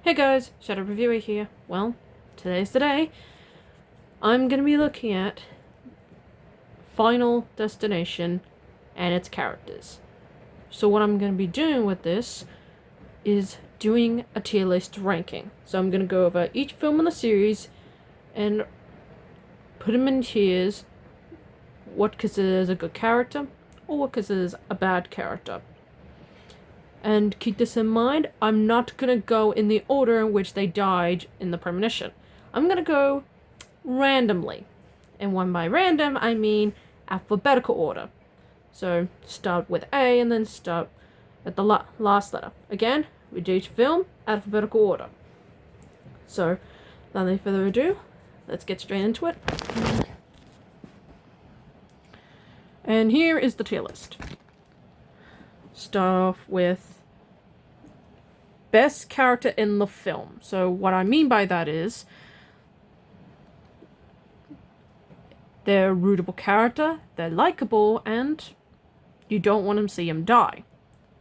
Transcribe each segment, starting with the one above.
Hey guys, Shadow Reviewer here. Well, today's the day. I'm gonna be looking at Final Destination and its characters. So what I'm gonna be doing with this is doing a tier list ranking. So I'm gonna go over each film in the series and put them in tiers. What considers a good character or what considers a bad character. And keep this in mind, I'm not gonna go in the order in which they died in the premonition. I'm gonna go randomly. And when by random, I mean alphabetical order. So start with A and then start at the last letter. Again, we do each film, alphabetical order. So, without any further ado, let's get straight into it. And here is the tier list. Start off with best character in the film. So what I mean by that is they're a rootable character, they're likable, and you don't want to see them die.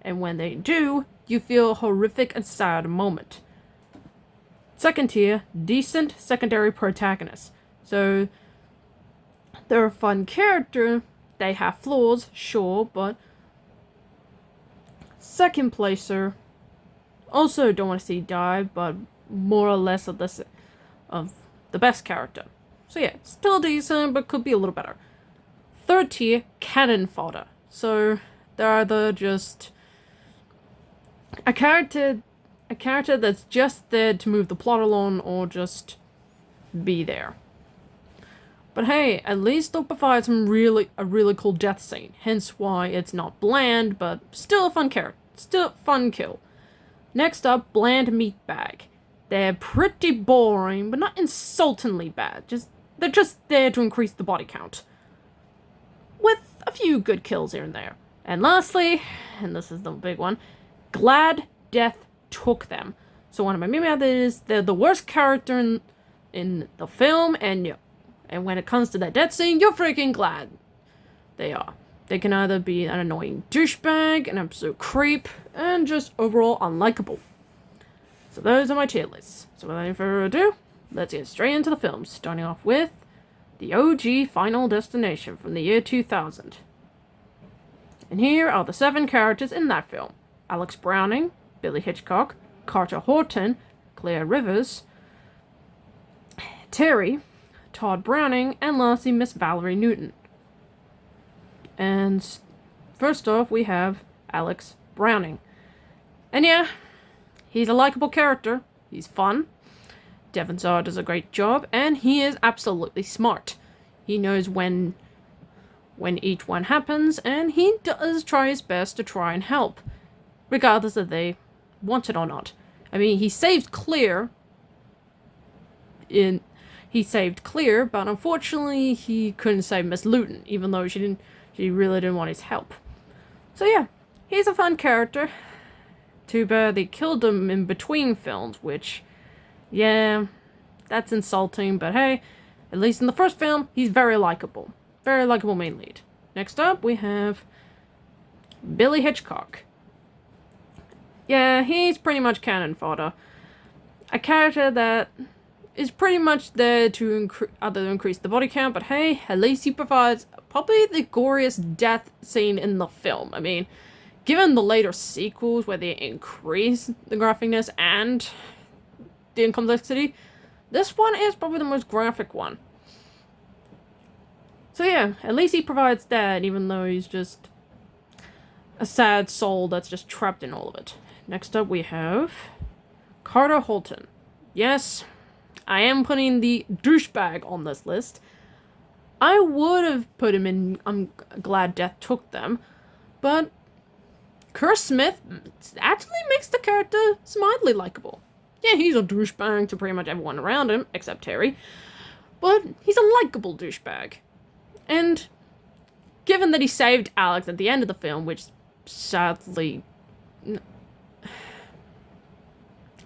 And when they do, you feel a horrific and sad moment. Second tier, decent secondary protagonists. So they're a fun character, they have flaws, sure, but second placer, also don't want to see die, but more or less of the best character. So yeah, still decent, but could be a little better. Third tier, cannon fodder. So they're either just a character that's just there to move the plot along, or just be there. But hey, at least they'll provide a really cool death scene. Hence why it's not bland, but still a fun character, still a fun kill. Next up, bland meatbag. They're pretty boring, but not insultingly bad. They're just there to increase the body count, with a few good kills here and there. And lastly, and this is the big one, glad death took them. So what I mean by that is they're the worst character in the film, and when it comes to that death scene, you're freaking glad they are. They can either be an annoying douchebag, an absolute creep, and just overall unlikable. So those are my tier lists. So without any further ado, let's get straight into the films, starting off with the OG Final Destination from the year 2000. And here are the 7 characters in that film. Alex Browning, Billy Hitchcock, Carter Horton, Claire Rivers, Terry, Todd Browning, and lastly Miss Valerie Newton. And first off, we have Alex Browning. And yeah, he's a likable character. He's fun. Devon Sawa does a great job, and he is absolutely smart. He knows when each one happens, and he does try his best to try and help, regardless if they want it or not. I mean, he saved Claire, but unfortunately he couldn't save Miss Luton, even though she really didn't want his help. So yeah, he's a fun character. Too bad they killed him in between films, which, yeah, that's insulting, but hey, at least in the first film, he's very likable. Very likable main lead. Next up, we have Billy Hitchcock. Yeah, he's pretty much cannon fodder. A character that is pretty much there to increase the body count, but hey, at least he provides probably the goriest death scene in the film. I mean, given the later sequels where they increase the graphicness and the complexity, this one is probably the most graphic one. So yeah, at least he provides that, even though he's just a sad soul that's just trapped in all of it. Next up we have Carter Horton. Yes, I am putting the douchebag on this list. I would have put him in I'm Glad Death Took Them, but Curtis Smith actually makes the character mildly likable. Yeah, he's a douchebag to pretty much everyone around him, except Terry, but he's a likable douchebag. And given that he saved Alex at the end of the film, which sadly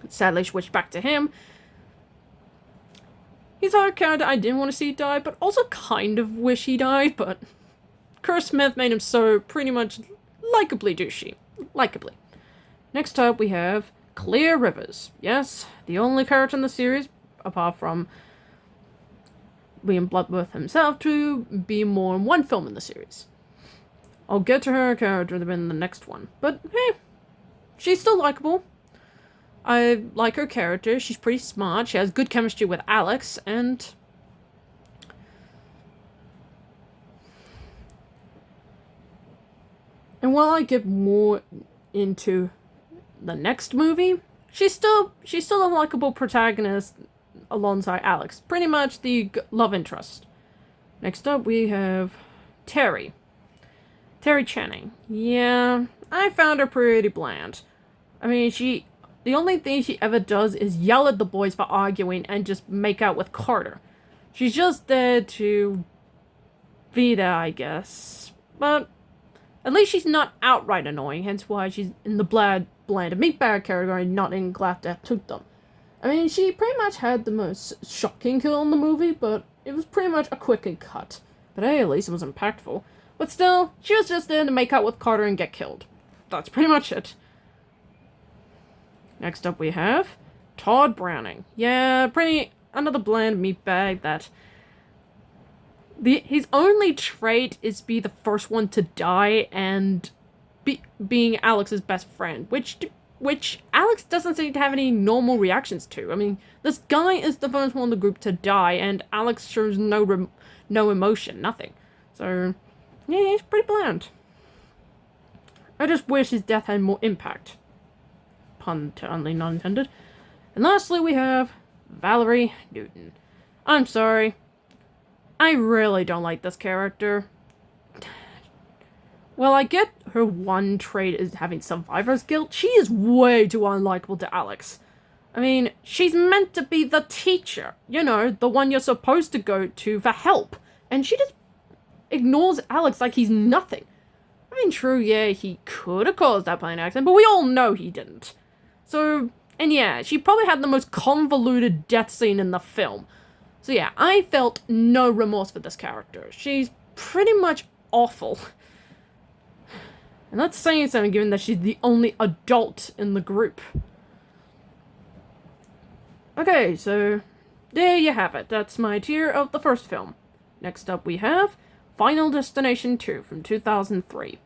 switched back to him, he's a character I didn't want to see die, but also kind of wish he died, but Curtis Smith made him so pretty much likably douchey. Likably. Next up, we have Clear Rivers. Yes, the only character in the series, apart from William Bloodworth himself, to be more in one film in the series. I'll get to her character in the next one. But hey, she's still likable. I like her character. She's pretty smart. She has good chemistry with Alex, and while I get more into the next movie, she's still a likable protagonist alongside Alex. Pretty much the love interest. Next up, we have Terry. Terry Channing. Yeah, I found her pretty bland. I mean, the only thing she ever does is yell at the boys for arguing and just make out with Carter. She's just there to be there, I guess. But at least she's not outright annoying, hence why she's in the bland meatbag category, not in Glad Death took them. I mean, she pretty much had the most shocking kill in the movie, but it was pretty much a quick cut. But hey, at least it was impactful. But still, she was just there to make out with Carter and get killed. That's pretty much it. Next up we have Todd Browning. Yeah, pretty another bland meatbag that his only trait is be the first one to die and being Alex's best friend, which Alex doesn't seem to have any normal reactions to. I mean, this guy is the first one in the group to die, and Alex shows no emotion, nothing. So, yeah, he's pretty bland. I just wish his death had more impact. Pun only not intended. And lastly, we have Valerie Newton. I'm sorry. I really don't like this character. Well, I get her one trait is having survivor's guilt. She is way too unlikable to Alex. I mean, she's meant to be the teacher. You know, the one you're supposed to go to for help. And she just ignores Alex like he's nothing. I mean, true, yeah, he could have caused that plane accident, but we all know he didn't. So, and yeah, she probably had the most convoluted death scene in the film. So yeah, I felt no remorse for this character. She's pretty much awful. And that's saying something given that she's the only adult in the group. Okay, so there you have it. That's my tier of the first film. Next up we have Final Destination 2 from 2003.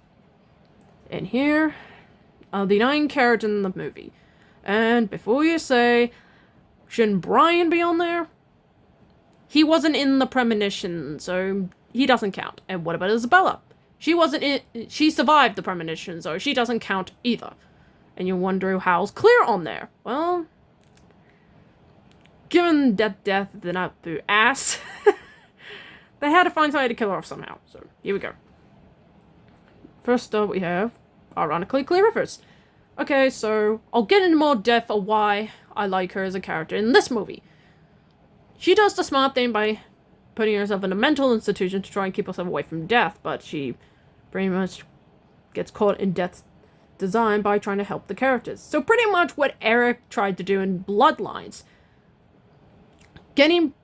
And here are the 9 characters in the movie. And before you say, shouldn't Brian be on there? He wasn't in the premonition, so he doesn't count. And what about Isabella? She survived the premonition, so she doesn't count either. And you wonder how's Claire on there? Well, given that death did not through ass, they had to find somebody to kill her off somehow. So, here we go. First up, we have, ironically, Clear Rivers. Okay, so I'll get into more depth of why I like her as a character in this movie. She does the smart thing by putting herself in a mental institution to try and keep herself away from death, but she pretty much gets caught in death's design by trying to help the characters. So pretty much what Eric tried to do in Bloodlines. Getting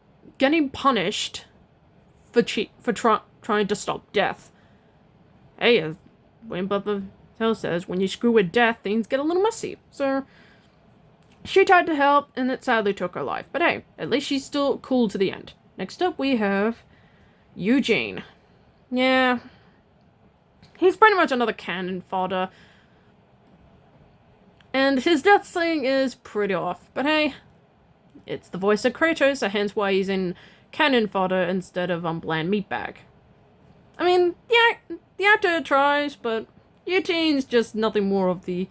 punished for trying to stop death. Hey, as William Butler says, when you screw with death, things get a little messy. So she tried to help, and it sadly took her life. But hey, at least she's still cool to the end. Next up, we have Eugene. Yeah, he's pretty much another cannon fodder. And his death scene is pretty off. But hey, it's the voice of Kratos, so hence why he's in cannon fodder instead of bland meatbag. I mean, yeah, the actor tries, but Eugene's just nothing more of the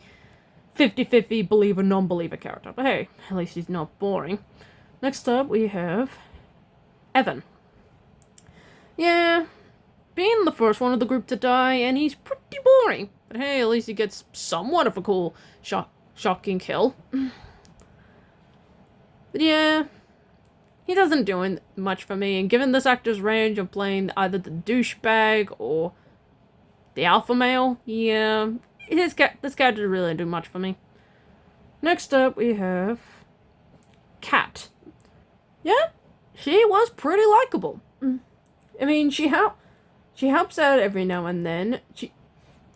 50-50 believer, non-believer character. But hey, at least he's not boring. Next up, we have Evan. Yeah, being the first one of the group to die, and he's pretty boring. But hey, at least he gets somewhat of a cool, shocking kill. But yeah, he doesn't do much for me, and given this actor's range of playing either the douchebag or the alpha male, yeah, this character really didn't do much for me. Next up, we have Kat. Yeah, she was pretty likable. I mean, she helps out every now and then.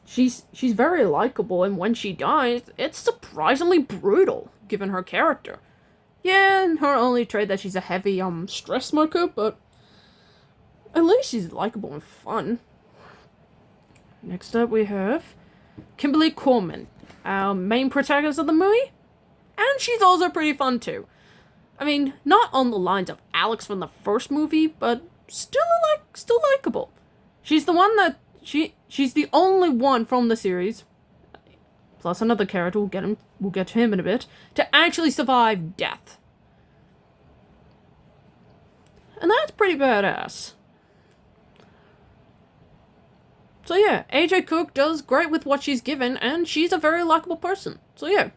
she's very likable, and when she dies, it's surprisingly brutal, given her character. Yeah, and her only trait that she's a heavy stress smoker, but at least she's likable and fun. Next up, we have Kimberly Coleman, our main protagonist of the movie, and she's also pretty fun too. I mean, not on the lines of Alex from the first movie, but still likable. She's the one that she's the only one from the series, plus another character, we'll get to him in a bit, to actually survive death. And that's pretty badass. So yeah, AJ Cook does great with what she's given, and she's a very likable person. So yeah.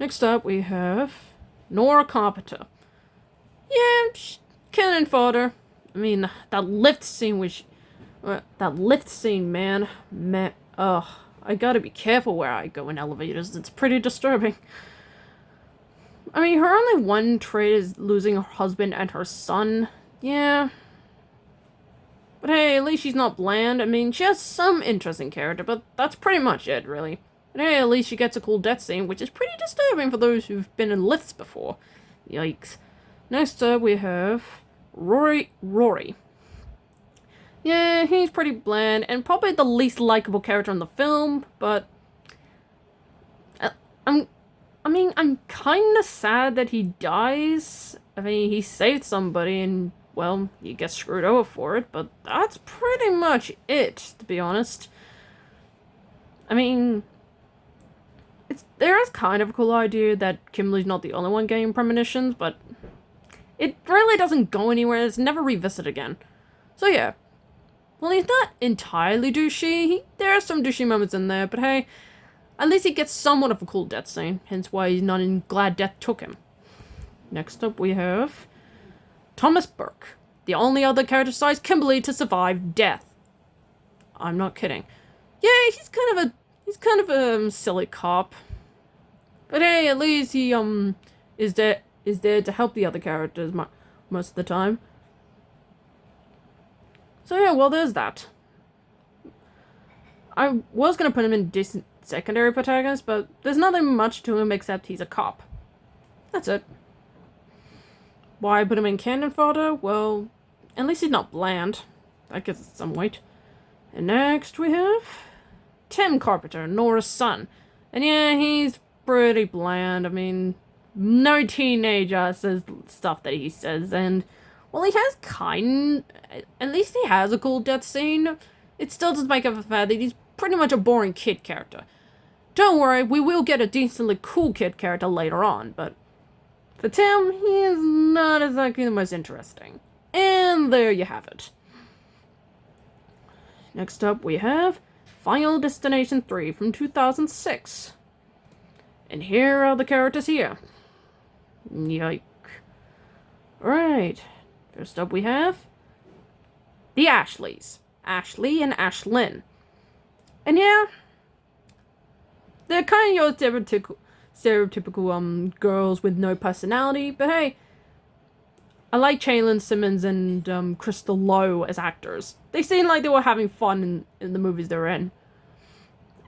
Next up, we have Nora Carpenter. Yeah, cannon fodder. I mean, that lift scene, man. I gotta be careful where I go in elevators. It's pretty disturbing. I mean, her only one trait is losing her husband and her son. Yeah. But hey, at least she's not bland. I mean, she has some interesting character, but that's pretty much it, really. But hey, at least she gets a cool death scene, which is pretty disturbing for those who've been in lifts before. Yikes. Next up, we have Rory. Yeah, he's pretty bland, and probably the least likable character in the film, but I'm kind of sad that he dies. I mean, he saved somebody, and, well, he gets screwed over for it, but that's pretty much it, to be honest. I mean, there is kind of a cool idea that Kimberly's not the only one getting premonitions, but it really doesn't go anywhere. It's never revisited again. So yeah. Well, he's not entirely douchey. There are some douchey moments in there, but hey, at least he gets somewhat of a cool death scene, hence why he's not in Glad Death Took Him. Next up, we have Thomas Burke, the only other character besides Kimberly to survive death. I'm not kidding. Yeah, he's kind of a silly cop, but hey, at least he is there to help the other characters most of the time. So yeah, well, there's that. I was gonna put him in decent secondary protagonist, but there's nothing much to him except he's a cop. That's it. Why put him in cannon fodder? Well, at least he's not bland. That gives it some weight. And next we have Tim Carpenter, Nora's son. And yeah, he's pretty bland. I mean, no teenager says stuff that he says, and well, he has at least he has a cool death scene. It still doesn't make up for the fact that he's pretty much a boring kid character. Don't worry, we will get a decently cool kid character later on, but for Tim, he is not exactly the most interesting. And there you have it. Next up, we have Final Destination 3 from 2006. And here are the characters here. Yike. Alright. First up we have the Ashleys. Ashley and Ashlyn. And yeah, they're kind of your stereotypical girls with no personality, but hey, I like Chaylin Simmons and Crystal Lowe as actors. They seem like they were having fun in the movies they're in.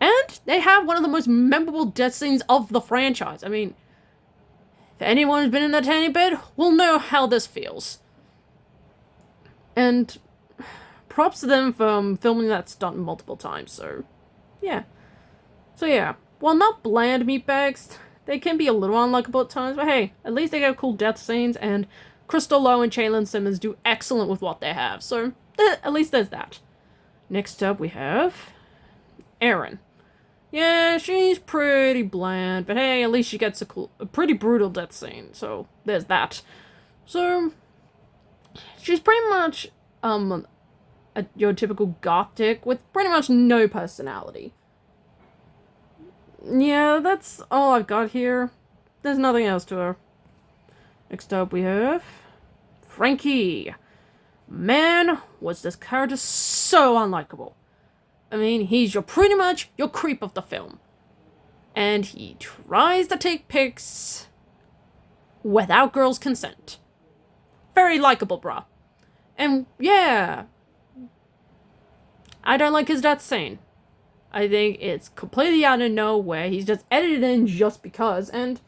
And they have one of the most memorable death scenes of the franchise. I mean, if anyone who's been in that tanning bed will know how this feels. And props to them for filming that stunt multiple times, so yeah. So yeah, while not bland meatbags, they can be a little unlikable at times, but hey, at least they get cool death scenes, and Crystal Lowe and Chaylin Simmons do excellent with what they have, so at least there's that. Next up we have Erin. Yeah, she's pretty bland, but hey, at least she gets a pretty brutal death scene, so there's that. So she's pretty much your typical goth chick with pretty much no personality. Yeah, that's all I've got here. There's nothing else to her. Next up we have Frankie. Man, was this character so unlikable. I mean, he's pretty much your creep of the film. And he tries to take pics without girls' consent. Very likable, bruh. And yeah, I don't like his death scene. I think it's completely out of nowhere. He's just edited in just because, and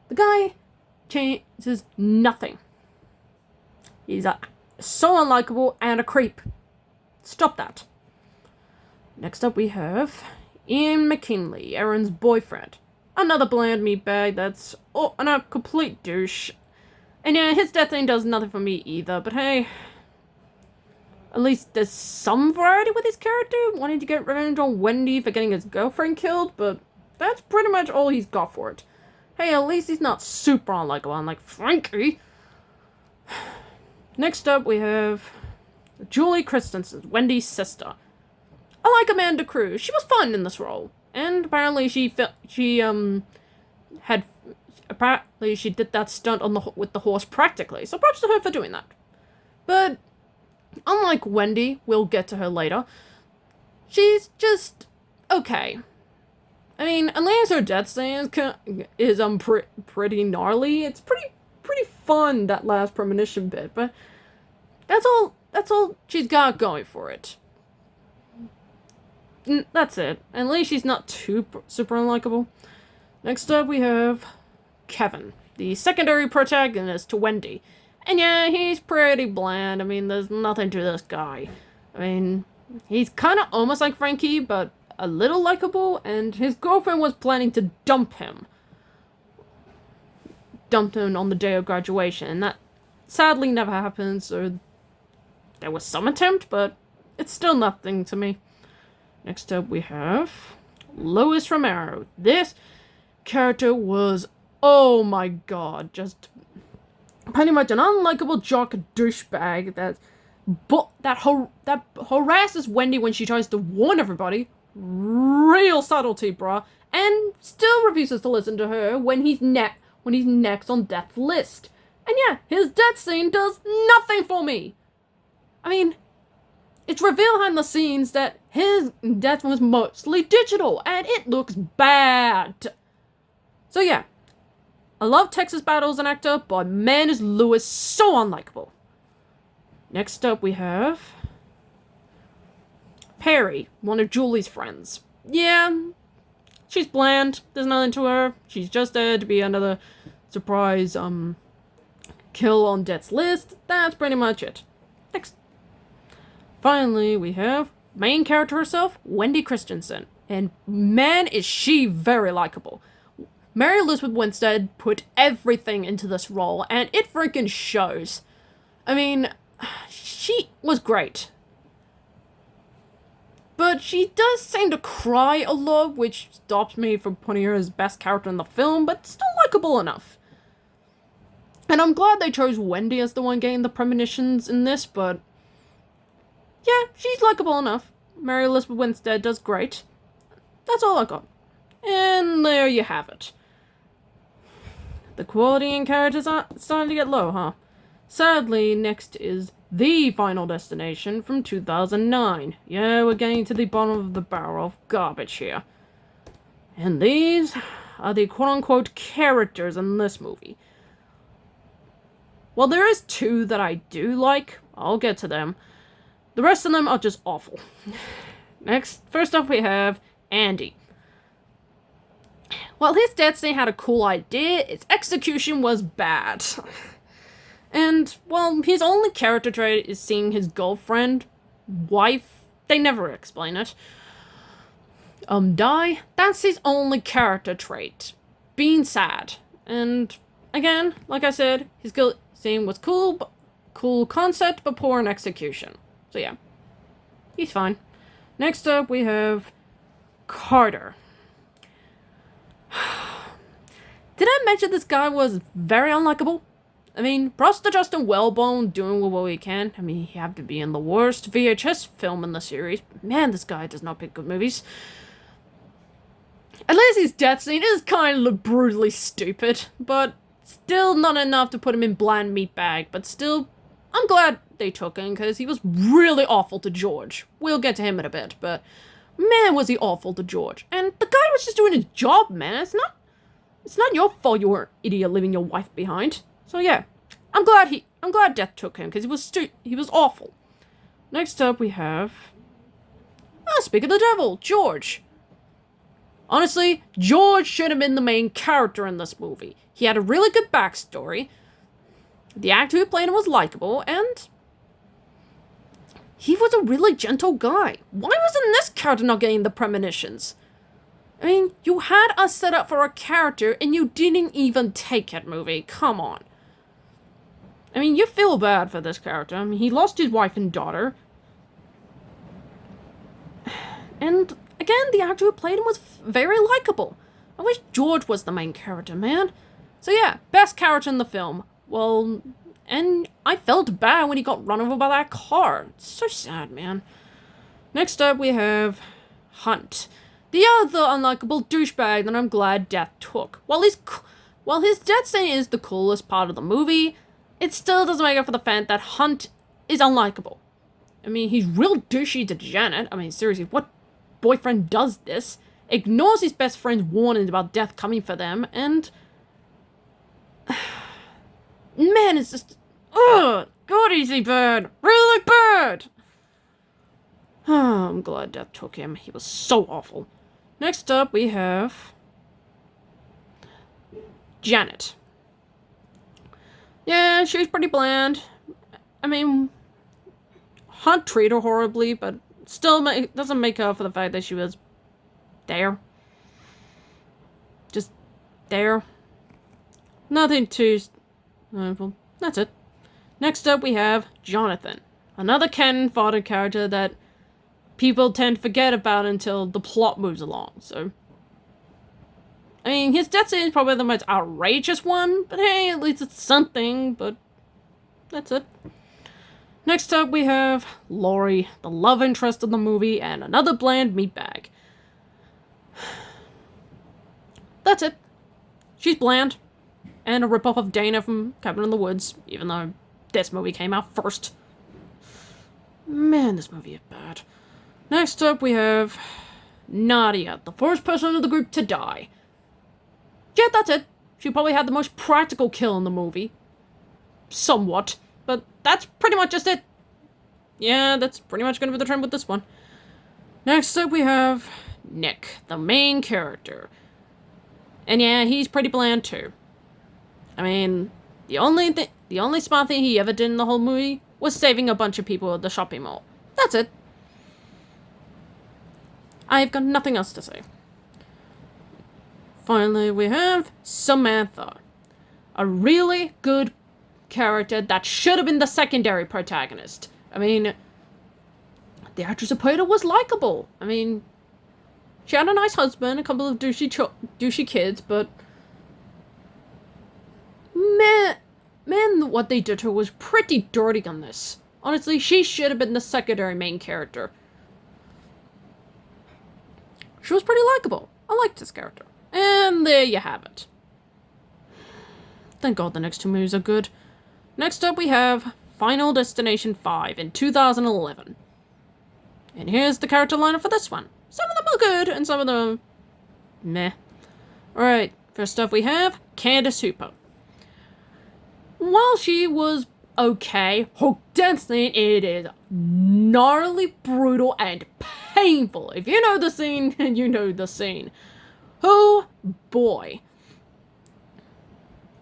the guy changes nothing. He's so unlikable and a creep. Stop that. Next up we have Ian McKinley, Erin's boyfriend. Another bland meatbag that's a complete douche. And yeah, his death scene does nothing for me either, but hey, at least there's some variety with his character, wanting to get revenge on Wendy for getting his girlfriend killed, but that's pretty much all he's got for it. Hey, at least he's not super unlikable, unlike Frankie. Next up, we have Julie Christensen, Wendy's sister. I like Amanda Cruz. She was fun in this role, and apparently she did that stunt with the horse practically. So props to her for doing that. But unlike Wendy, we'll get to her later, she's just okay. I mean, unless her death scene is pretty gnarly, it's pretty fun, that last premonition bit, but that's all she's got going for it. That's it. At least she's not too super unlikable. Next up we have Kevin, the secondary protagonist to Wendy. And yeah, he's pretty bland. I mean, there's nothing to this guy. I mean, he's kind of almost like Frankie, but a little likable, and his girlfriend was planning to dump him. Dumped him on the day of graduation, and that sadly never happened, so there was some attempt, but it's still nothing to me. Next up we have Luis Romero. This character was, oh my god, just pretty much an unlikable jock douchebag that harasses Wendy when she tries to warn everybody. Real subtlety, bruh. And still refuses to listen to her when he's next on death's list. And yeah, his death scene does nothing for me. I mean, it's revealed behind the scenes that his death was mostly digital, and it looks bad. So yeah, I love Texas Battle as an actor, but man is Luis so unlikable. Next up we have Perry, one of Julie's friends. Yeah, she's bland, there's nothing to her. She's just there to be another surprise kill on death's list. That's pretty much it. Next. Finally, we have main character herself, Wendy Christensen. And man, is she very likable. Mary Elizabeth Winstead put everything into this role, and it freaking shows. I mean, she was great. But she does seem to cry a lot, which stops me from putting her as best character in the film, but still likable enough. And I'm glad they chose Wendy as the one getting the premonitions in this, but yeah, she's likable enough. Mary Elizabeth Winstead does great. That's all I got. And there you have it. The quality in characters are starting to get low, huh? Sadly, next is The Final Destination from 2009. Yeah, we're getting to the bottom of the barrel of garbage here. And these are the quote-unquote characters in this movie. Well, there is two that I do like. I'll get to them. The rest of them are just awful. First off we have Andy. While his death scene had a cool idea, its execution was bad. And, well, his only character trait is seeing his girlfriend, wife, they never explain it, die. That's his only character trait. Being sad. And, again, like I said, his guilt scene was cool concept, but poor in execution. So yeah, he's fine. Next up, we have Carter. Did I mention this guy was very unlikable? I mean, props to Justin Wellbone doing what he can. I mean, he had to be in the worst VHS film in the series. Man, this guy does not pick good movies. At least his death scene is kind of brutally stupid, but still not enough to put him in bland meatbag. But still, I'm glad they took him, because he was really awful to George. We'll get to him in a bit, but man, was he awful to George. And the guy was just doing his job, man. It's not your fault you were an idiot leaving your wife behind. So yeah, I'm glad Death took him, because he was awful. Next up we have Speak of the devil, George. Honestly, George should have been the main character in this movie. He had a really good backstory. The actor who played him was likable, and he was a really gentle guy. Why wasn't this character not getting the premonitions? I mean, you had us set up for a character, and you didn't even take it, movie. Come on. I mean, you feel bad for this character. I mean, he lost his wife and daughter. And again, the actor who played him was very likable. I wish George was the main character, man. So yeah, best character in the film. Well, and I felt bad when he got run over by that car. It's so sad, man. Next up, we have Hunt. The other unlikable douchebag that I'm glad Death took. While his death scene is the coolest part of the movie, it still doesn't make up for the fact that Hunt is unlikable. I mean, he's real douchey to Janet. I mean, seriously, what boyfriend does this? Ignores his best friend's warnings about death coming for them, and man, it's just God, easy bird, really bad. I'm glad Death took him. He was so awful. Next up, we have Janet. Yeah, she's pretty bland. I mean, Hunt treated her horribly, but still doesn't make up for the fact that she was there. Just there. Nothing too... well, that's it. Next up, we have Jonathan. Another Ken fodder character that people tend to forget about until the plot moves along, so... I mean, his death scene is probably the most outrageous one, but hey, at least it's something, but that's it. Next up, we have Laurie, the love interest of the movie, and another bland meatbag. That's it. She's bland, and a ripoff of Dana from Cabin in the Woods, even though this movie came out first. Man, this movie is bad. Next up, we have Nadia, the first person of the group to die. Yeah, that's it. She probably had the most practical kill in the movie. Somewhat. But that's pretty much just it. Yeah, that's pretty much gonna be the trend with this one. Next up, we have Nick, the main character. And yeah, he's pretty bland too. I mean, the only smart thing he ever did in the whole movie was saving a bunch of people at the shopping mall. That's it. I've got nothing else to say. Finally, we have Samantha. A really good character that should have been the secondary protagonist. I mean, the actress who played her was likable. I mean, she had a nice husband, a couple of douchey kids, but man, what they did to her was pretty dirty on this. Honestly, she should have been the secondary main character. She was pretty likable. I liked this character. And there you have it. Thank God the next two movies are good. Next up, we have Final Destination 5 in 2011. And here's the character lineup for this one. Some of them are good, and some of them meh. Alright, first up we have Candace Hooper. While she was okay, her death scene, it is gnarly, brutal, and painful. If you know the scene, you know the scene. Oh boy.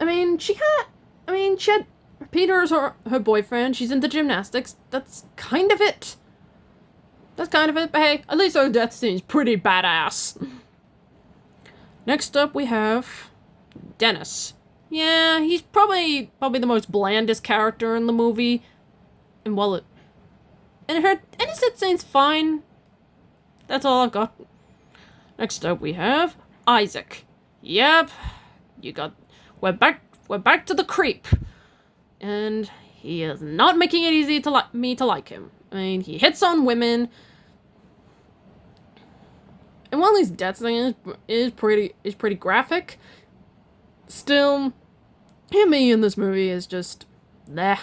I mean, she had Peter as her boyfriend. She's into gymnastics. That's kind of it. But hey, at least her death scene's pretty badass. Next up, we have Dennis. Yeah, he's probably the most blandest character in the movie. And her death scene's fine. That's all I've got. Next up, we have Isaac. Yep, we're back to the creep, and he is not making it easy to me to like him. I mean, he hits on women, and while his death scene is pretty graphic, still, him in this movie is just bleh.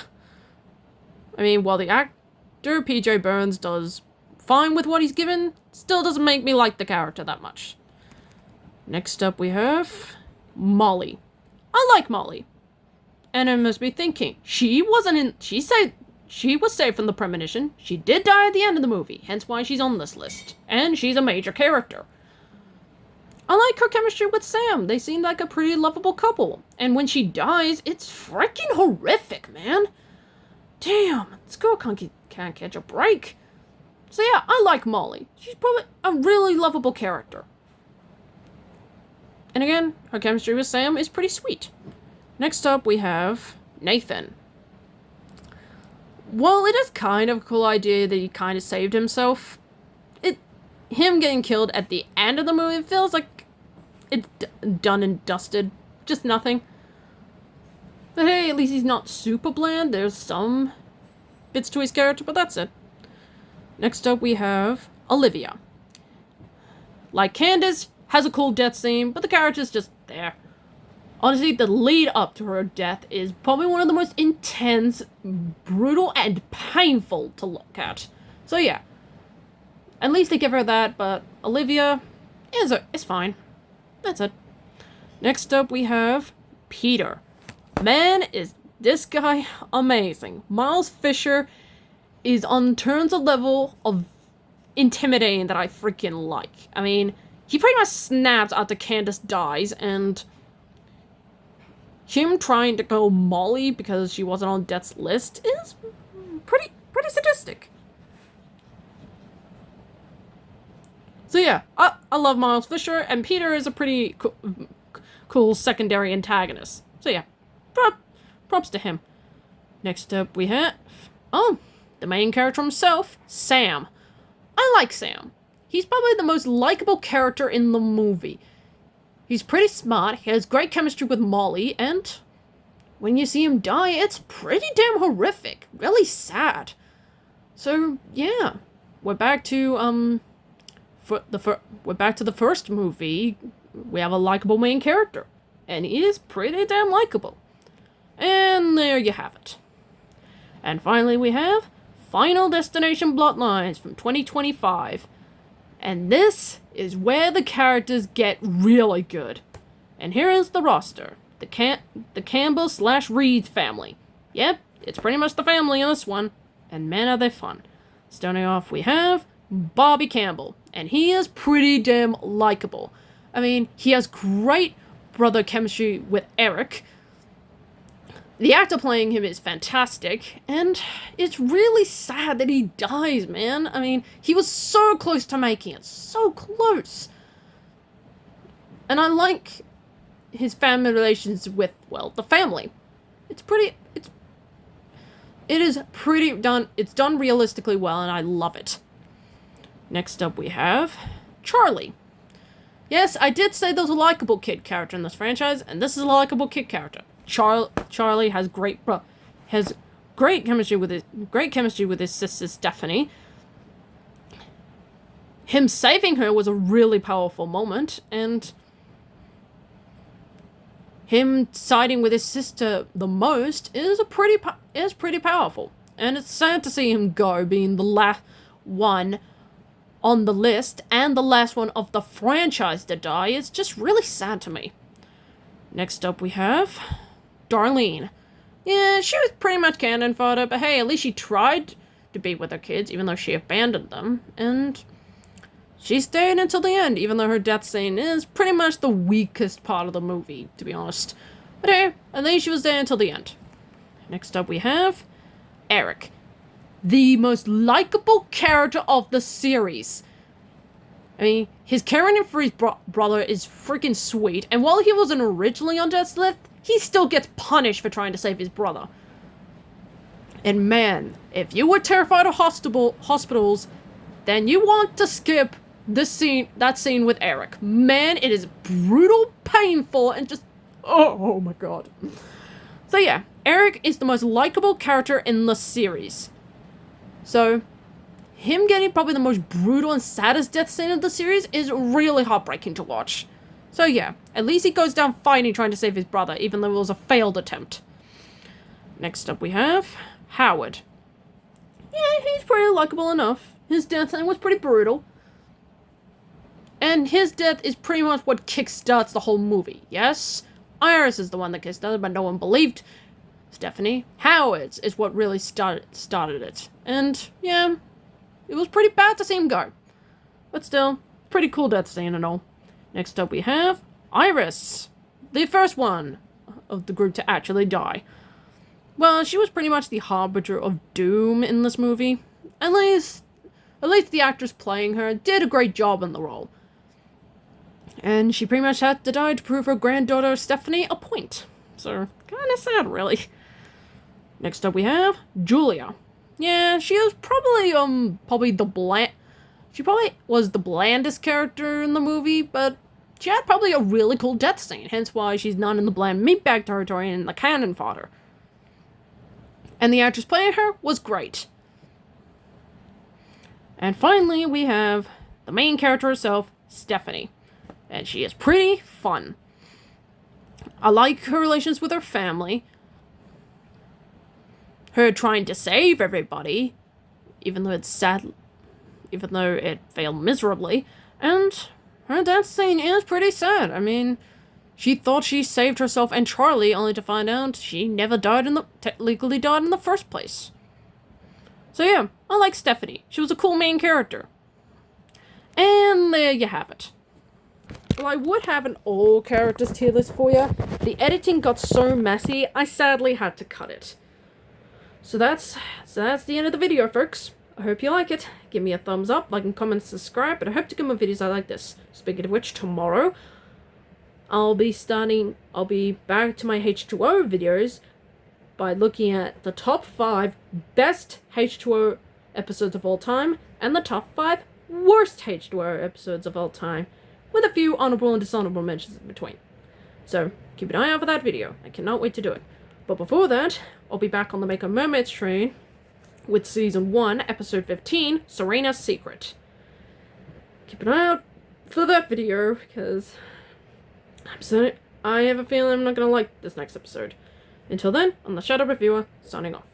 I mean, while the actor P.J. Burns does fine with what he's given, still doesn't make me like the character that much. Next up, we have Molly. I like Molly. And I must be thinking, she said she was saved from the premonition. She did die at the end of the movie, hence why she's on this list. And she's a major character. I like her chemistry with Sam. They seem like a pretty lovable couple. And when she dies, it's freaking horrific, man. Damn, this girl can't catch a break. So yeah, I like Molly. She's probably a really lovable character. And again, her chemistry with Sam is pretty sweet. Next up, we have Nathan. Well, it is kind of a cool idea that he kind of saved himself. Him getting killed at the end of the movie feels like it's done and dusted. Just nothing. But hey, at least he's not super bland. There's some bits to his character, but that's it. Next up, we have Olivia. Like Candace, has a cool death scene, but the character's just there. Honestly, the lead up to her death is probably one of the most intense, brutal, and painful to look at. So yeah, at least they give her that, but Olivia is fine. That's it. Next up, we have Peter. Man, is this guy amazing. Miles Fisher is on terms of level of intimidating that I freaking like. I mean, he pretty much snaps after Candace dies, and him trying to go Molly because she wasn't on Death's list is pretty sadistic. So yeah, I love Miles Fisher, and Peter is a pretty cool secondary antagonist. So yeah, props to him. Next up we have, the main character himself, Sam. I like Sam. He's probably the most likable character in the movie. He's pretty smart, he has great chemistry with Molly, and when you see him die, it's pretty damn horrific. Really sad. So, yeah. We're back to, we're back to the first movie. We have a likable main character. And he is pretty damn likable. And there you have it. And finally we have Final Destination Bloodlines from 2025. And this is where the characters get really good. And here is the roster. The Campbell/Reed family. Yep, it's pretty much the family in this one. And man, are they fun. Starting off, we have Bobby Campbell. And he is pretty damn likable. I mean, he has great brother chemistry with Eric. The actor playing him is fantastic, and it's really sad that he dies, man. I mean, he was so close to making it. So close. And I like his family relations with, well, the family. It's done realistically well, and I love it. Next up we have Charlie. Yes, I did say there's a likable kid character in this franchise, and this is a likable kid character. Charlie has great chemistry with his sister Stephanie. Him saving her was a really powerful moment, and him siding with his sister the most is pretty powerful. And it's sad to see him go, being the last one on the list and the last one of the franchise to die. It's just really sad to me. Next up we have Darlene. Yeah, she was pretty much cannon fodder, but hey, at least she tried to be with her kids, even though she abandoned them, and she stayed until the end, even though her death scene is pretty much the weakest part of the movie, to be honest. But hey, at least she was there until the end. Next up we have Eric. The most likable character of the series. I mean, his caring for his brother is freaking sweet, and while he wasn't originally on Death's list, he still gets punished for trying to save his brother. And man, if you were terrified of hospitals, then you want to skip that scene with Eric. Man, it is brutal, painful, and just, oh my god. So yeah, Eric is the most likable character in the series. So, him getting probably the most brutal and saddest death scene of the series is really heartbreaking to watch. So yeah, at least he goes down fighting trying to save his brother, even though it was a failed attempt. Next up we have Howard. Yeah, he's pretty likable enough. His death scene was pretty brutal. And his death is pretty much what kickstarts the whole movie. Yes, Iris is the one that kickstarted, but no one believed Stephanie Howard is what really started it. And, yeah, it was pretty bad to see him go. But still, pretty cool death scene and all. Next up we have Iris, the first one of the group to actually die. Well, she was pretty much the harbinger of doom in this movie. At least the actress playing her did a great job in the role. And she pretty much had to die to prove her granddaughter Stephanie a point. So, kinda sad, really. Next up we have Julia. Yeah, she was probably she probably was the blandest character in the movie, but she had probably a really cool death scene, hence why she's not in the bland meatbag territory and in the cannon fodder. And the actress playing her was great. And finally, we have the main character herself, Stephanie. And she is pretty fun. I like her relations with her family. Her trying to save everybody, even though it failed miserably. And her death scene is pretty sad. I mean, she thought she saved herself and Charlie, only to find out she never technically died in the first place. So yeah, I like Stephanie. She was a cool main character. And there you have it. Well, I would have an all characters tier list for you. The editing got so messy, I sadly had to cut it. So that's the end of the video, folks. I hope you like it. Give me a thumbs up, like and comment, subscribe, but I hope to get more videos like this. Speaking of which, tomorrow I'll be back to my H2O videos by looking at the top 5 best H2O episodes of all time and the top 5 worst H2O episodes of all time, with a few honorable and dishonorable mentions in between. So keep an eye out for that video. I cannot wait to do it. But before that, I'll be back on the Make a Mermaid's train with Season 1, Episode 15, Serena's Secret. Keep an eye out for that video, because I have a feeling I'm not going to like this next episode. Until then, I'm the Shadow Reviewer, signing off.